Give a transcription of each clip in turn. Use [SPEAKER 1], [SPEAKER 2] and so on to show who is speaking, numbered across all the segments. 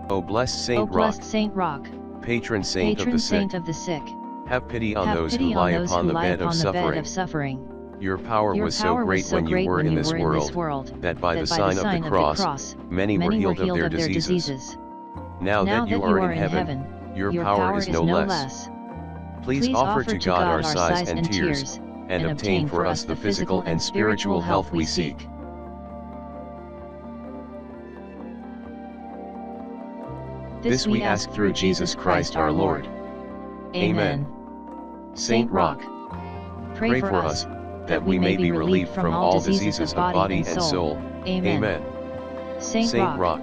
[SPEAKER 1] O blessed
[SPEAKER 2] O
[SPEAKER 1] Saint Roch,
[SPEAKER 2] blessed Saint Roch,
[SPEAKER 1] patron saint of
[SPEAKER 2] patron
[SPEAKER 1] the sick,
[SPEAKER 2] saint of the sick,
[SPEAKER 1] have pity on
[SPEAKER 2] have
[SPEAKER 1] those who
[SPEAKER 2] pity
[SPEAKER 1] lie
[SPEAKER 2] on those
[SPEAKER 1] upon
[SPEAKER 2] who
[SPEAKER 1] the
[SPEAKER 2] lie
[SPEAKER 1] bed of
[SPEAKER 2] upon the bed of
[SPEAKER 1] suffering.
[SPEAKER 2] suffering.
[SPEAKER 1] Your power
[SPEAKER 2] Your
[SPEAKER 1] was so
[SPEAKER 2] power was
[SPEAKER 1] great
[SPEAKER 2] so
[SPEAKER 1] when you
[SPEAKER 2] great
[SPEAKER 1] were
[SPEAKER 2] when
[SPEAKER 1] in
[SPEAKER 2] you
[SPEAKER 1] this
[SPEAKER 2] were in this world,
[SPEAKER 1] that by the
[SPEAKER 2] that by the
[SPEAKER 1] sign of the cross, many were healed of their diseases. Now that you are in heaven, your power is no less. Please offer to God our sighs and tears, and obtain for us the physical and spiritual health we seek. This we ask through Jesus Christ our Lord. Amen. Saint Roch, pray for us, that we may be relieved from all diseases of body and soul. Amen.
[SPEAKER 2] Saint
[SPEAKER 1] Roch,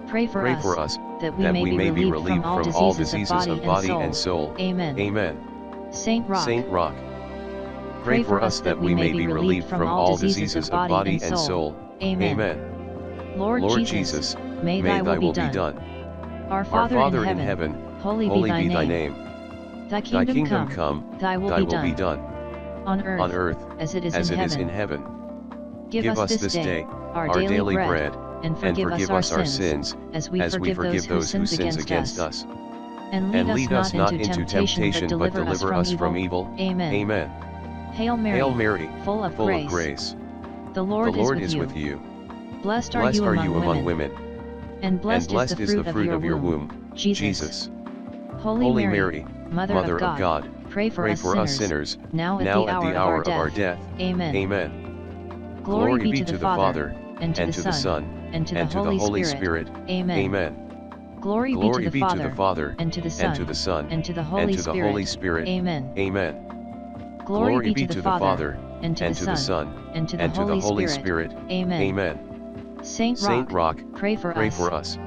[SPEAKER 2] pray for us, that we may be relieved from all diseases of body and soul. Amen.
[SPEAKER 1] Amen.
[SPEAKER 2] Saint
[SPEAKER 1] Roch, pray for us that we may be relieved from all diseases of body and soul. Amen.
[SPEAKER 2] Lord Jesus, may thy will be done. Our Father in heaven, holy be thy name. Thy kingdom come, thy will be done. On earth, as it is in heaven. Give us this day our daily bread, and forgive us our sins, as we forgive those who sins against us. And lead us not into temptation, but deliver us from evil. Amen. Hail Mary, full of grace. The Lord is with you. Blessed are you among women, and blessed is the fruit of your womb, Jesus. Holy Mary, Mother of God, pray for us sinners, now at the hour of our death. Amen. Glory be to the Father, and to the Son, and to the Holy Spirit. Amen. Glory be to the Father, and to the Son, and to the Holy Spirit. Amen. Glory be to the Father, and to the Son, and to the Holy Spirit. Amen. Saint Roch, pray for us.